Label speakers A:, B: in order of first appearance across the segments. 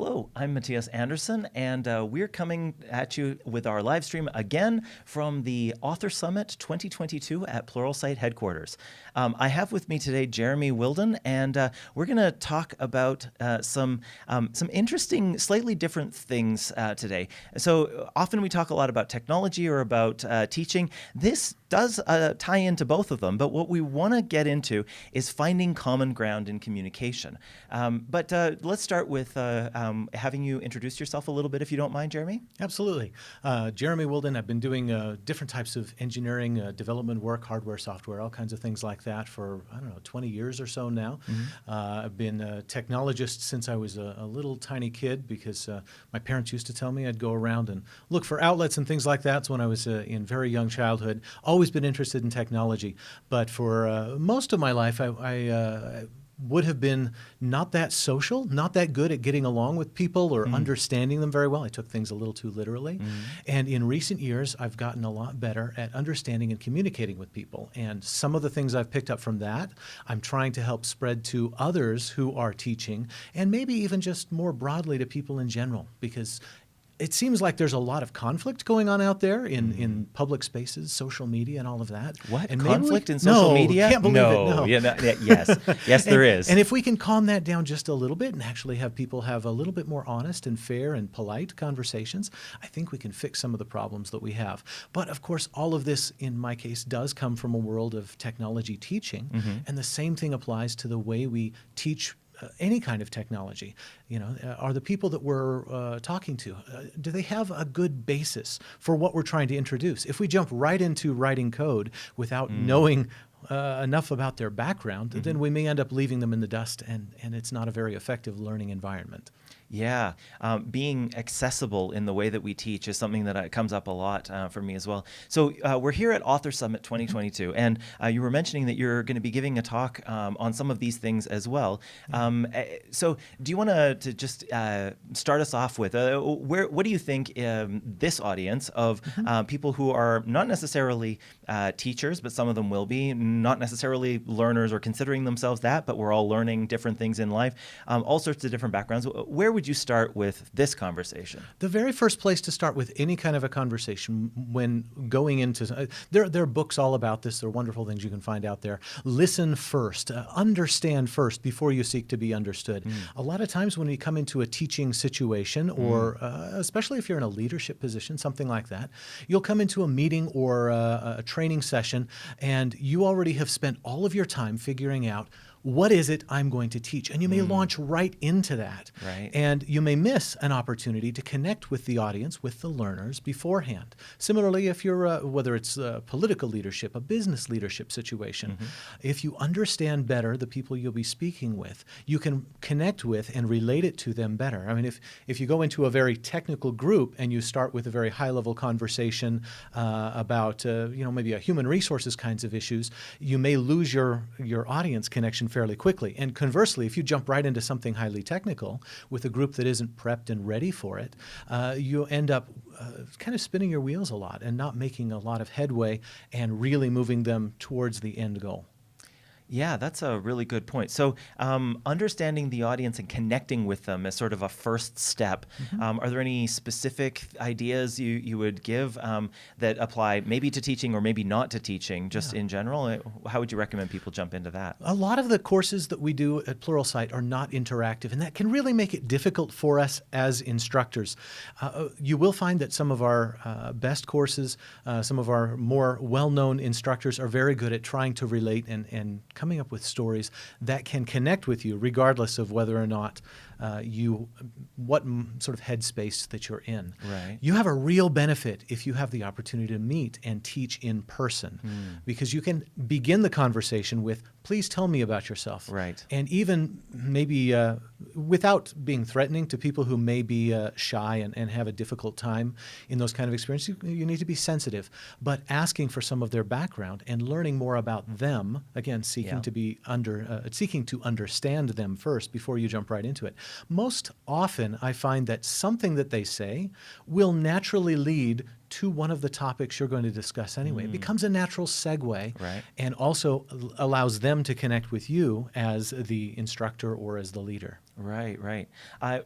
A: Hello, I'm Matthias Anderson, and we're coming at you with our live stream again from the Author Summit 2022 at Pluralsight headquarters. I have with me today Jeremy Willden, and we're going to talk about some interesting, slightly different things today. So often we talk a lot about technology or about teaching. This does tie into both of them, but what we want to get into is finding common ground in communication. But let's start with having you introduce yourself a little bit, if you don't mind, Jeremy.
B: Absolutely. Jeremy Willden. I've been doing different types of engineering, development work, hardware, software, all kinds of things like that for, 20 years or so now. Mm-hmm. I've been a technologist since I was a little tiny kid because my parents used to tell me I'd go around and look for outlets and things like that. So when I was in very young childhood, always been interested in technology. But for most of my life, I would have been not that social, not that good at getting along with people or understanding them very well. I took things a little too literally. And in recent years, I've gotten a lot better at understanding and communicating with people. And some of the things I've picked up from that, I'm trying to help spread to others who are teaching, and maybe even just more broadly to people in general, because it seems like there's a lot of conflict going on out there in public spaces, social media, and all of that.
A: What?
B: And
A: conflict in social media?
B: Can't believe it. No.
A: Yes, there is.
B: And if we can calm that down just a little bit and actually have people have a little bit more honest and fair and polite conversations, I think we can fix some of the problems that we have. But of course, all of this, in my case, does come from a world of technology teaching. And the same thing applies to the way we teach any kind of technology. Are the people that we're talking to, do they have a good basis for what we're trying to introduce? If we jump right into writing code without knowing enough about their background, then we may end up leaving them in the dust, and it's not a very effective learning environment.
A: Yeah, being accessible in the way that we teach is something that comes up a lot for me as well. So we're here at Author Summit 2022, and you were mentioning that you're going to be giving a talk on some of these things as well. So do you want to just start us off with, what do you think this audience of people who are not necessarily teachers, but some of them will be, not necessarily learners or considering themselves that, but we're all learning different things in life, all sorts of different backgrounds. Where would you start with this conversation?
B: The very first place to start with any kind of a conversation when going into, there are books all about this. There are wonderful things you can find out there. Listen first, understand first before you seek to be understood. A lot of times when you come into a teaching situation, or especially if you're in a leadership position, something like that, you'll come into a meeting or a training session, and you already have spent all of your time figuring out, what is it I'm going to teach? And you may launch right into that.
A: Right.
B: And you may miss an opportunity to connect with the audience, with the learners beforehand. Similarly, if you're, whether it's political leadership, a business leadership situation, if you understand better the people you'll be speaking with, you can connect with and relate it to them better. I mean, if you go into a very technical group and you start with a very high-level conversation about, maybe a human resources kinds of issues, you may lose your audience connection fairly quickly. And conversely, if you jump right into something highly technical with a group that isn't prepped and ready for it, you end up kind of spinning your wheels a lot and not making a lot of headway and really moving them towards the end goal.
A: Yeah, that's a really good point. So understanding the audience and connecting with them is sort of a first step. Are there any specific ideas you would give that apply maybe to teaching or maybe not to teaching, just in general? How would you recommend people jump into that?
B: A lot of the courses that we do at Pluralsight are not interactive, and that can really make it difficult for us as instructors. You will find that some of our best courses, some of our more well-known instructors are very good at trying to relate and coming up with stories that can connect with you regardless of whether or not what sort of headspace that you're in.
A: Right.
B: You have a real benefit if you have the opportunity to meet and teach in person, because you can begin the conversation with, please tell me about yourself.
A: Right.
B: And even maybe without being threatening to people who may be shy and have a difficult time in those kind of experiences, you need to be sensitive, but asking for some of their background and learning more about them, again, seeking to understand them first before you jump right into it. Most often, I find that something that they say will naturally lead to one of the topics you're going to discuss anyway. It becomes a natural segue, and also allows them to connect with you as the instructor or as the leader.
A: Right, right.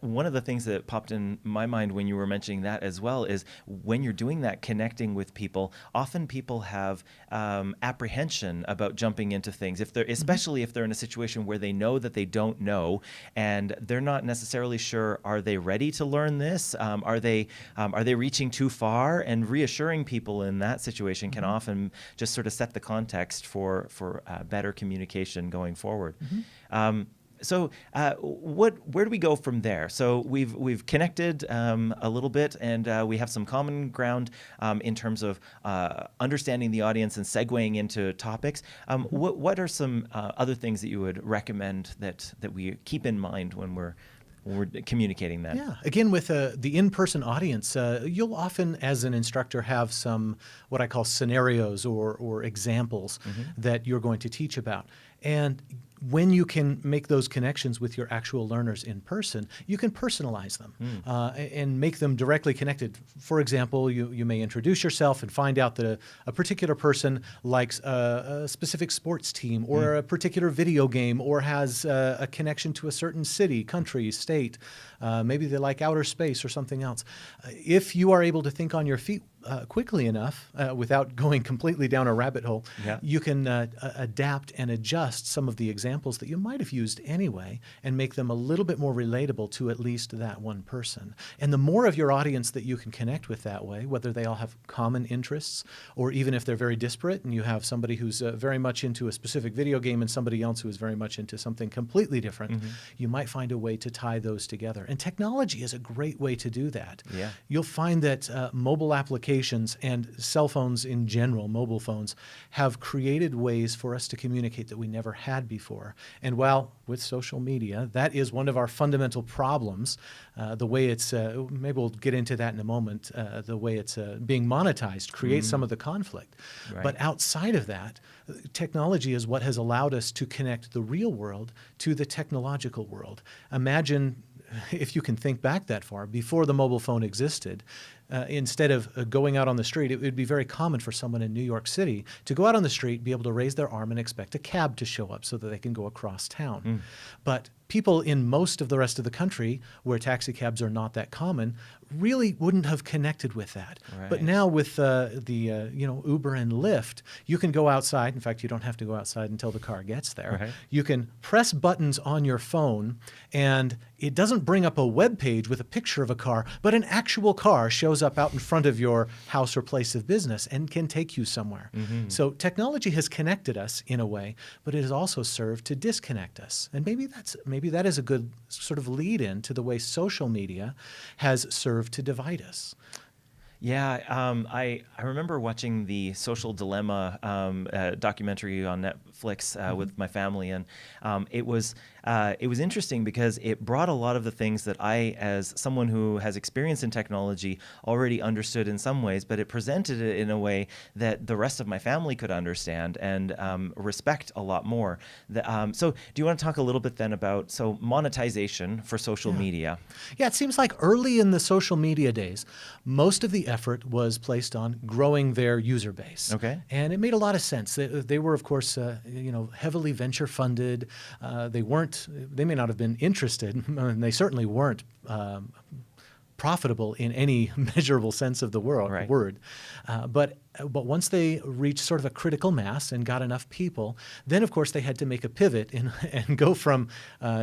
A: One of the things that popped in my mind when you were mentioning that as well is when you're doing that connecting with people, often people have apprehension about jumping into things. If they're, especially if they're in a situation where they know that they don't know, and they're not necessarily sure, are they ready to learn this? Are they reaching too far? And reassuring people in that situation can often just sort of set the context for better communication going forward. So where do we go from there? So we've connected a little bit, and we have some common ground in terms of understanding the audience and segueing into topics. What are some other things that you would recommend that we keep in mind when we're communicating that?
B: Yeah. Again, with the in-person audience, you'll often, as an instructor, have some what I call scenarios or examples that you're going to teach about. And when you can make those connections with your actual learners in person, you can personalize them and make them directly connected. For example, you may introduce yourself and find out that a particular person likes a specific sports team or a particular video game, or has a connection to a certain city, country, state. Maybe they like outer space or something else. If you are able to think on your feet quickly enough, without going completely down a rabbit hole, you can adapt and adjust some of the examples that you might have used anyway and make them a little bit more relatable to at least that one person. And the more of your audience that you can connect with that way, whether they all have common interests, or even if they're very disparate and you have somebody who's very much into a specific video game and somebody else who is very much into something completely different, you might find a way to tie those together. And technology is a great way to do that.
A: Yeah.
B: You'll find that mobile applications and cell phones in general, mobile phones, have created ways for us to communicate that we never had before. And while with social media, that is one of our fundamental problems, the way it's, maybe we'll get into that in a moment, the way it's being monetized creates some of the conflict.
A: Right.
B: But outside of that, technology is what has allowed us to connect the real world to the technological world. Imagine, if you can think back that far, before the mobile phone existed, instead of going out on the street, it would be very common for someone in New York City to go out on the street, be able to raise their arm and expect a cab to show up so that they can go across town. But people in most of the rest of the country, where taxi cabs are not that common, really wouldn't have connected with that.
A: Right.
B: But now with Uber and Lyft, you can go outside. In fact, you don't have to go outside until the car gets there.
A: Right.
B: You can press buttons on your phone, and it doesn't bring up a web page with a picture of a car, but an actual car shows up out in front of your house or place of business and can take you somewhere. So technology has connected us in a way, but it has also served to disconnect us. And maybe that is a good sort of lead-in to the way social media has served to divide us.
A: Yeah, I remember watching the Social Dilemma documentary on Netflix with my family, and it was interesting because it brought a lot of the things that I, as someone who has experience in technology, already understood in some ways, but it presented it in a way that the rest of my family could understand and respect a lot more. So do you want to talk a little bit then about monetization for social media?
B: Yeah, it seems like early in the social media days, most of the effort was placed on growing their user base.
A: Okay.
B: And it made a lot of sense. They were, of course, heavily venture funded. They may not have been interested, and they certainly weren't profitable in any measurable sense of the word. But once they reached sort of a critical mass and got enough people, then of course they had to make a pivot and go from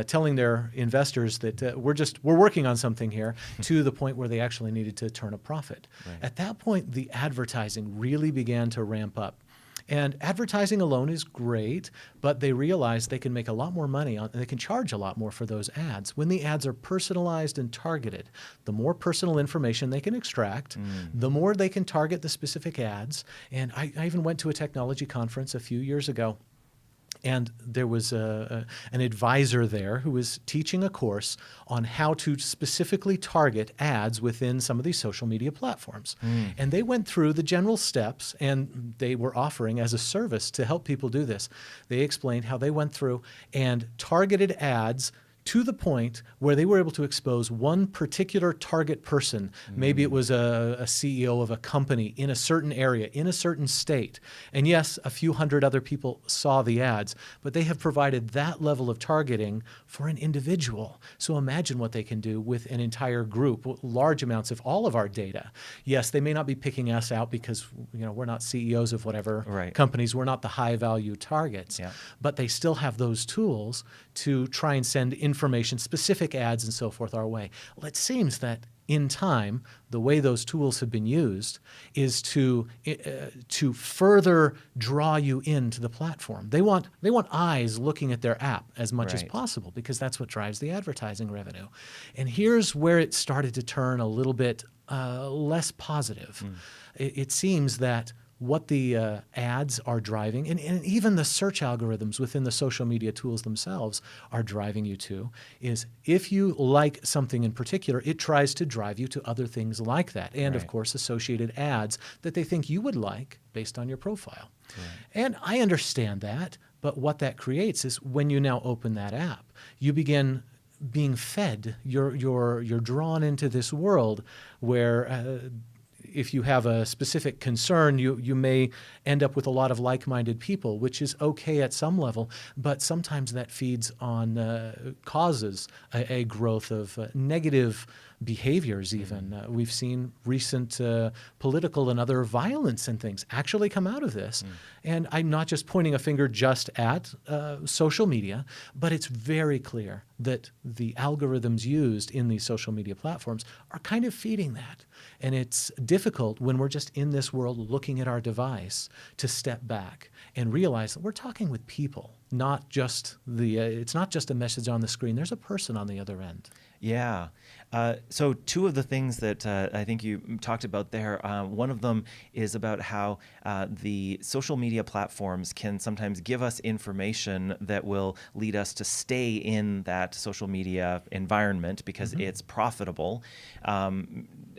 B: telling their investors that we're working on something here to the point where they actually needed to turn a profit.
A: Right.
B: At that point, the advertising really began to ramp up. And advertising alone is great, but they realize they can make a lot more money they can charge a lot more for those ads when the ads are personalized and targeted. The more personal information they can extract, the more they can target the specific ads. And I even went to a technology conference a few years ago, and there was an advisor there who was teaching a course on how to specifically target ads within some of these social media platforms. And they went through the general steps, and they were offering as a service to help people do this. They explained how they went through and targeted ads to the point where they were able to expose one particular target person. Maybe it was a CEO of a company in a certain area, in a certain state. And yes, a few hundred other people saw the ads, but they have provided that level of targeting for an individual. So imagine what they can do with an entire group, large amounts of all of our data. Yes, they may not be picking us out because we're not CEOs of whatever companies. We're not the high value targets, but they still have those tools to try and send information, specific ads and so forth our way. Well, it seems that in time, the way those tools have been used is to further draw you into the platform. They want eyes looking at their app as much as possible because that's what drives the advertising revenue. And here's where it started to turn a little bit less positive. It seems that what the ads are driving, and even the search algorithms within the social media tools themselves are driving you to, is if you like something in particular, it tries to drive you to other things like that. And of course, associated ads that they think you would like based on your profile. And I understand that, but what that creates is when you now open that app, you begin being fed, you're drawn into this world where if you have a specific concern, you may end up with a lot of like-minded people, which is okay at some level, but sometimes that feeds on causes a growth of negative behaviors even. We've seen recent political and other violence and things actually come out of this. And I'm not just pointing a finger just at social media, but it's very clear that the algorithms used in these social media platforms are kind of feeding that. And it's difficult when we're just in this world looking at our device to step back and realize that we're talking with people, not just it's not just a message on the screen. There's a person on the other end.
A: Yeah. So two of the things that I think you talked about there, one of them is about how the social media platforms can sometimes give us information that will lead us to stay in that social media environment because it's profitable.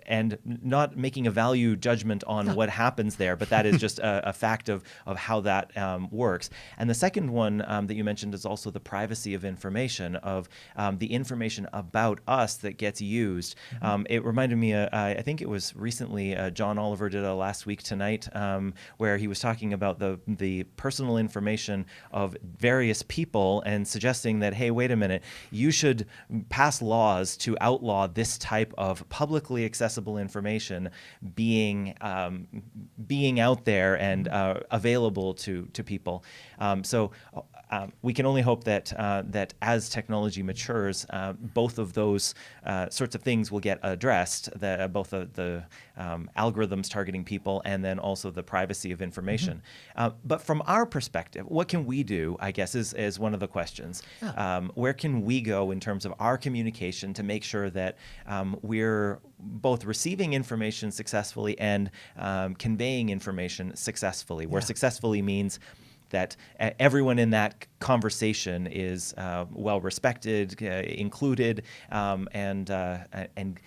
A: And not making a value judgment on what happens there, but that is just a fact of how that works. And the second one that you mentioned is also the privacy of information, of the information about us that gets used. It reminded me, I think it was recently, John Oliver did a Last Week Tonight, where he was talking about the personal information of various people and suggesting that, hey, wait a minute, you should pass laws to outlaw this type of publicly accessible information being out there and available to people. So we can only hope that as technology matures, both of those sorts of things will get addressed. Both the algorithms targeting people and then also the privacy of information. But from our perspective, what can we do? I guess is one of the questions. Where can we go in terms of our communication to make sure that we're both receiving information successfully and conveying information successfully, where successfully means that everyone in that conversation is well respected, included, and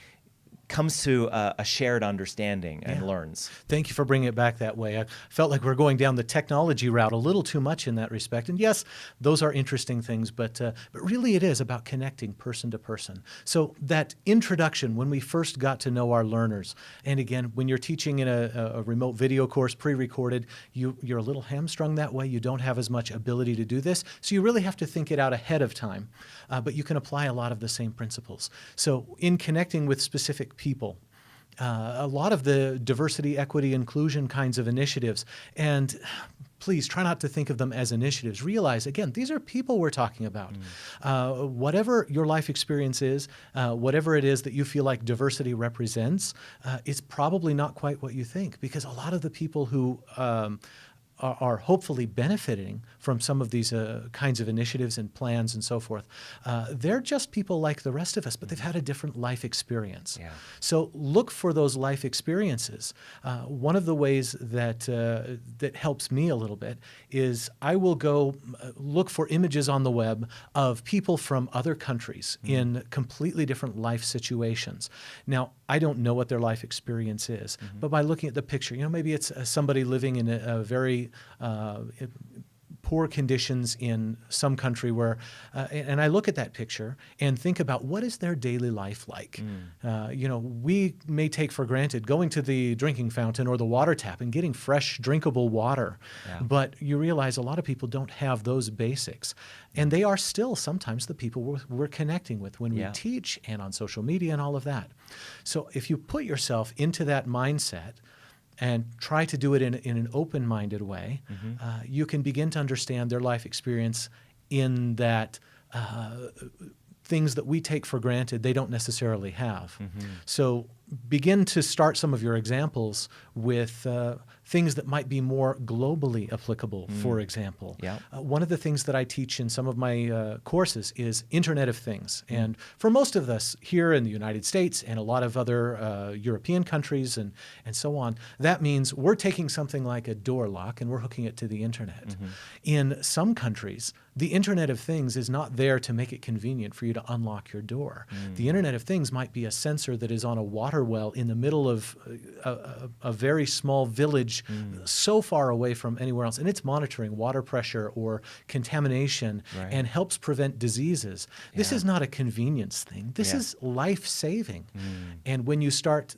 A: comes to a shared understanding and learns.
B: Thank you for bringing it back that way. I felt like we're going down the technology route a little too much in that respect. And yes, those are interesting things, but really it is about connecting person to person. So that introduction, when we first got to know our learners, and again, when you're teaching in a remote video course pre-recorded, you're a little hamstrung that way. You don't have as much ability to do this. So you really have to think it out ahead of time. But you can apply a lot of the same principles. So in connecting with specific people, a lot of the diversity, equity, inclusion kinds of initiatives, and please try not to think of them as initiatives. Realize, again, these are people we're talking about. Whatever your life experience is, whatever it is that you feel like diversity represents, it's probably not quite what you think, because a lot of the people who are hopefully benefiting from some of these kinds of initiatives and plans and so forth. They're just people like the rest of us, but they've had a different life experience. So look for those life experiences. One of the ways that helps me a little bit is I will go look for images on the web of people from other countries in completely different life situations. Now, I don't know what their life experience is, but by looking at the picture, maybe it's somebody living in a very poor conditions in some country where, and I look at that picture and think about what is their daily life like. We may take for granted going to the drinking fountain or the water tap and getting fresh, drinkable water.
A: Yeah.
B: But you realize a lot of people don't have those basics. And they are still sometimes the people we're connecting with when we teach and on social media and all of that. So if you put yourself into that mindset and try to do it in an open-minded way, you can begin to understand their life experience in that things that we take for granted they don't necessarily have. So begin to start some of your examples with things that might be more globally applicable, for example. One of the things that I teach in some of my courses is Internet of Things. And for most of us here in the United States and a lot of other European countries and so on, that means we're taking something like a door lock and we're hooking it to the Internet. In some countries, the Internet of Things is not there to make it convenient for you to unlock your door. The Internet of Things might be a sensor that is on a water well in the middle of a very small village so far away from anywhere else, and it's monitoring water pressure or contamination and helps prevent diseases. This is not a convenience thing. This is life-saving. And when you start,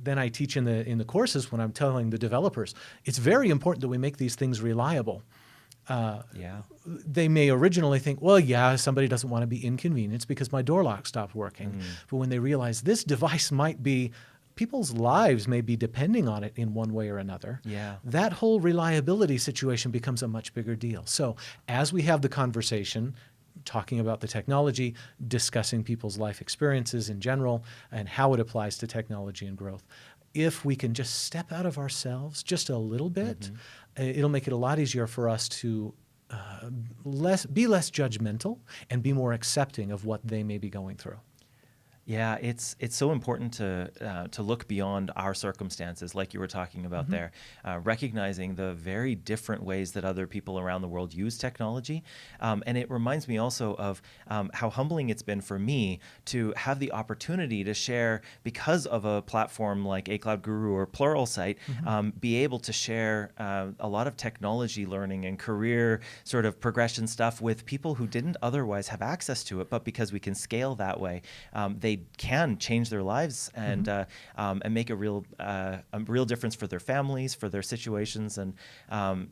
B: then I teach in the courses when I'm telling the developers, it's very important that we make these things reliable. They may originally think, well, somebody doesn't want to be inconvenienced because my door lock stopped working. But when they realize this device might be, people's lives may be depending on it in one way or another, that whole reliability situation becomes a much bigger deal. So as we have the conversation, talking about the technology, discussing people's life experiences in general, and how it applies to technology and growth, if we can just step out of ourselves just a little bit, it'll make it a lot easier for us to be less judgmental and be more accepting of what they may be going through.
A: Yeah, it's so important to look beyond our circumstances, like you were talking about there, recognizing the very different ways that other people around the world use technology. And it reminds me also of how humbling it's been for me to have the opportunity to share, because of a platform like A Cloud Guru or Pluralsight, be able to share a lot of technology learning and career sort of progression stuff with people who didn't otherwise have access to it, but because we can scale that way, they can change their lives and make a real difference for their families, for their situations, and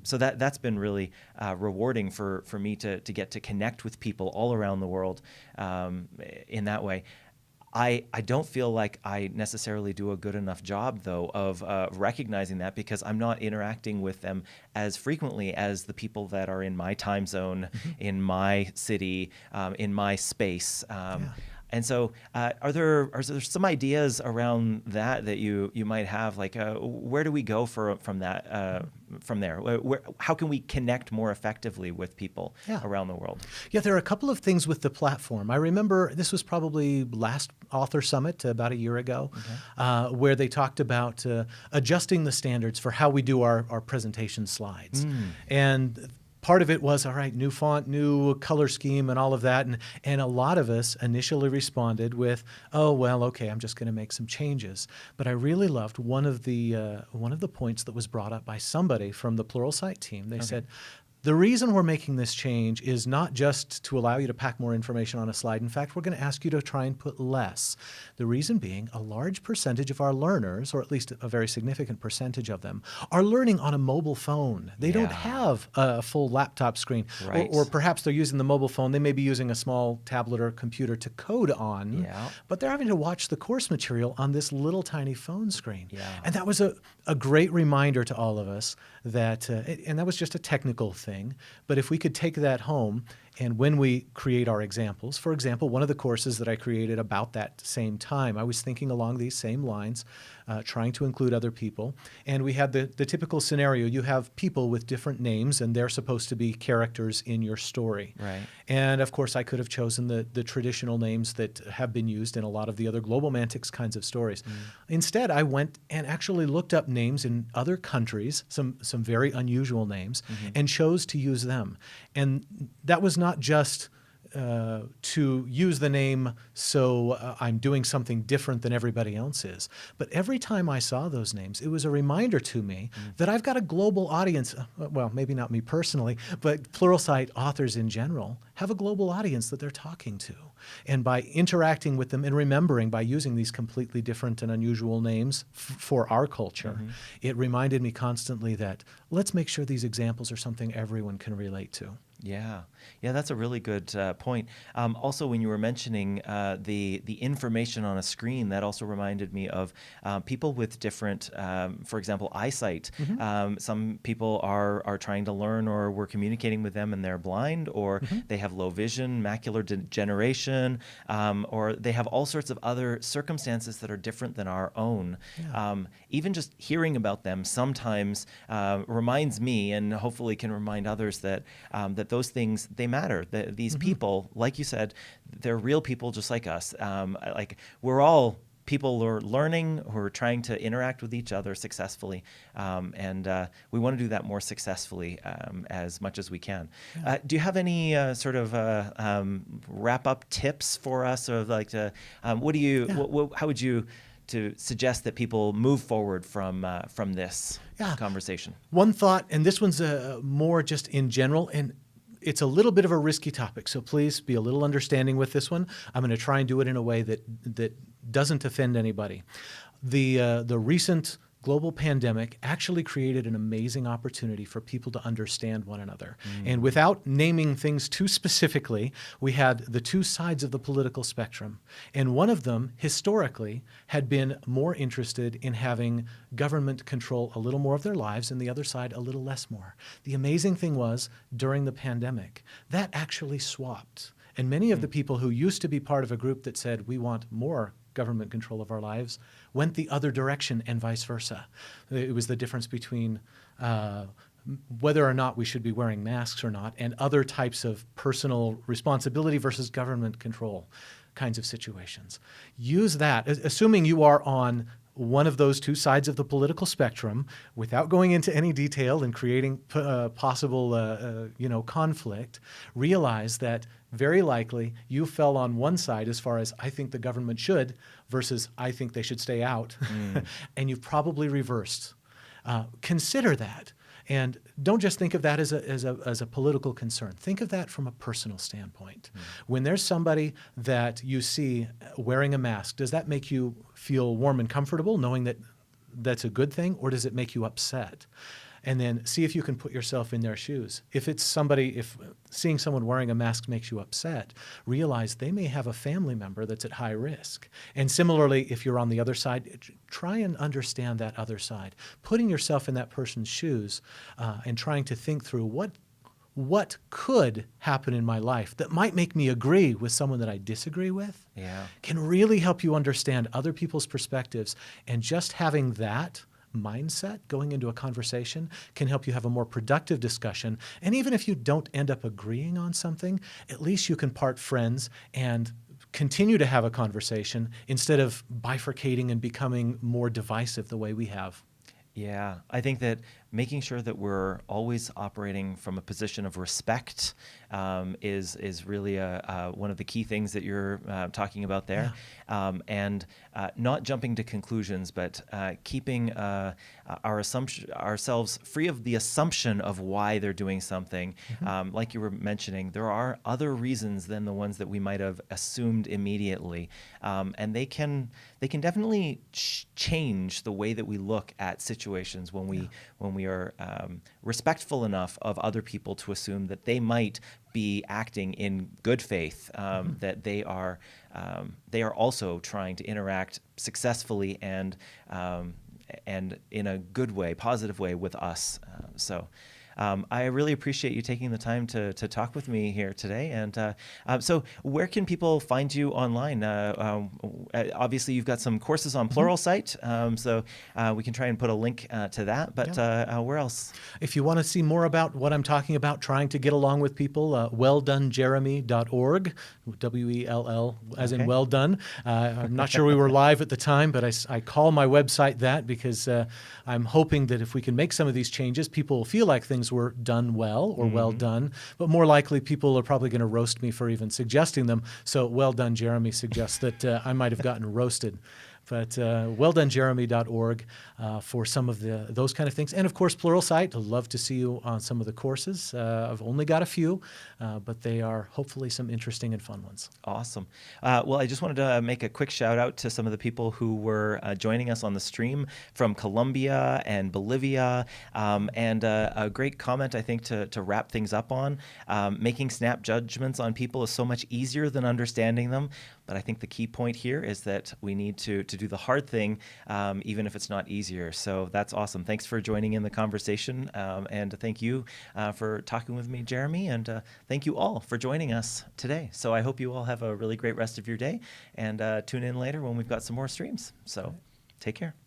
A: so that's been really rewarding for me to get to connect with people all around the world in that way. I don't feel like I necessarily do a good enough job, though, of recognizing that, because I'm not interacting with them as frequently as the people that are in my time zone, in my city, in my space. And so are there some ideas around that you might have? Like, where do we go from there? How can we connect more effectively with people around the world?
B: Yeah, there are a couple of things with the platform. I remember this was probably last Author Summit about a year ago, where they talked about adjusting the standards for how we do our presentation slides. And part of it was, all right, new font, new color scheme, and all of that. And a lot of us initially responded with, oh, well, okay, I'm just going to make some changes. But I really loved one of the points that was brought up by somebody from the Pluralsight team. They said, the reason we're making this change is not just to allow you to pack more information on a slide. In fact, we're going to ask you to try and put less. The reason being, a large percentage of our learners, or at least a very significant percentage of them, are learning on a mobile phone. They don't have a full laptop screen. Or perhaps they're using the mobile phone. They may be using a small tablet or computer to code on, but they're having to watch the course material on this little tiny phone screen. And that was a great reminder to all of us that, and that was just a technical thing, but if we could take that home, and when we create our examples, for example, one of the courses that I created about that same time, I was thinking along these same lines, trying to include other people. And we had the typical scenario. You have people with different names, and they're supposed to be characters in your story. And of course, I could have chosen the traditional names that have been used in a lot of the other global mantics kinds of stories. Instead, I went and actually looked up names in other countries, some very unusual names, and chose to use them. And that was not just to use the name so I'm doing something different than everybody else is. But every time I saw those names, it was a reminder to me that I've got a global audience. Well, maybe not me personally, but Pluralsight authors in general have a global audience that they're talking to. And by interacting with them and remembering by using these completely different and unusual names for our culture, it reminded me constantly that let's make sure these examples are something everyone can relate to.
A: Yeah, that's a really good point. Also, when you were mentioning the information on a screen, that also reminded me of people with different, for example, eyesight. Some people are trying to learn, or we're communicating with them and they're blind, or they have low vision, macular degeneration, or they have all sorts of other circumstances that are different than our own. Even just hearing about them sometimes reminds me, and hopefully can remind others, that those things, they matter. These people, like you said, they're real people just like us. Like, we're all people who are learning, who are trying to interact with each other successfully, and we want to do that more successfully as much as we can. Do you have any sort of wrap-up tips for us, or like what do you, how would you to suggest that people move forward from this conversation?
B: One thought, and this one's more just in general, and it's a little bit of a risky topic, so please be a little understanding with this one. I'm going to try and do it in a way that doesn't offend anybody. The recent global pandemic actually created an amazing opportunity for people to understand one another. And without naming things too specifically, we had the two sides of the political spectrum. And one of them, historically, had been more interested in having government control a little more of their lives, and the other side a little less more. The amazing thing was, during the pandemic, that actually swapped. And many of the people who used to be part of a group that said, we want more government control of our lives, went the other direction, and vice versa. It was the difference between whether or not we should be wearing masks or not, and other types of personal responsibility versus government control kinds of situations. Use that, assuming you are on one of those two sides of the political spectrum, without going into any detail and creating possible conflict. Realize that very likely you fell on one side as far as I think the government should versus I think they should stay out, and you've probably reversed. Consider that. And don't just think of that as a political concern. Think of that from a personal standpoint. When there's somebody that you see wearing a mask, does that make you feel warm and comfortable, knowing that that's a good thing, or does it make you upset? And then see if you can put yourself in their shoes. If seeing someone wearing a mask makes you upset, realize they may have a family member that's at high risk. And similarly, if you're on the other side, try and understand that other side. Putting yourself in that person's shoes and trying to think through what could happen in my life that might make me agree with someone that I disagree with can really help you understand other people's perspectives. And just having that mindset going into a conversation can help you have a more productive discussion. And even if you don't end up agreeing on something, at least you can part friends and continue to have a conversation instead of bifurcating and becoming more divisive the way we have.
A: Yeah, I think that making sure that we're always operating from a position of respect is really one of the key things that you're talking about there. And not jumping to conclusions, but keeping ourselves free of the assumption of why they're doing something. Like you were mentioning, there are other reasons than the ones that we might have assumed immediately. And they can definitely change the way that we look at situations when we are respectful enough of other people to assume that they might be acting in good faith, that they are also trying to interact successfully and in a good way, positive way with us. So I really appreciate you taking the time to talk with me here today. And so where can people find you online? Obviously, you've got some courses on Pluralsight, so we can try and put a link to that. But where else?
B: If you want to see more about what I'm talking about, trying to get along with people, welldonejeremy.org, W-E-L-L, as in well done. I'm not sure we were live at the time, but I call my website that because I'm hoping that if we can make some of these changes, people will feel like things were done well or well done, but more likely people are probably going to roast me for even suggesting them. So well done, Jeremy suggests that I might have gotten roasted. But welldonejeremy.org for some of those kind of things. And, of course, Pluralsight. I'd love to see you on some of the courses. I've only got a few, but they are hopefully some interesting and fun ones.
A: Awesome. Well, I just wanted to make a quick shout out to some of the people who were joining us on the stream from Colombia and Bolivia. And a great comment, I think, to wrap things up on. Making snap judgments on people is so much easier than understanding them. But I think the key point here is that we need to do the hard thing, even if it's not easier. So that's awesome. Thanks for joining in the conversation. And thank you for talking with me, Jeremy. And thank you all for joining us today. So I hope you all have a really great rest of your day. And tune in later when we've got some more streams. So take care.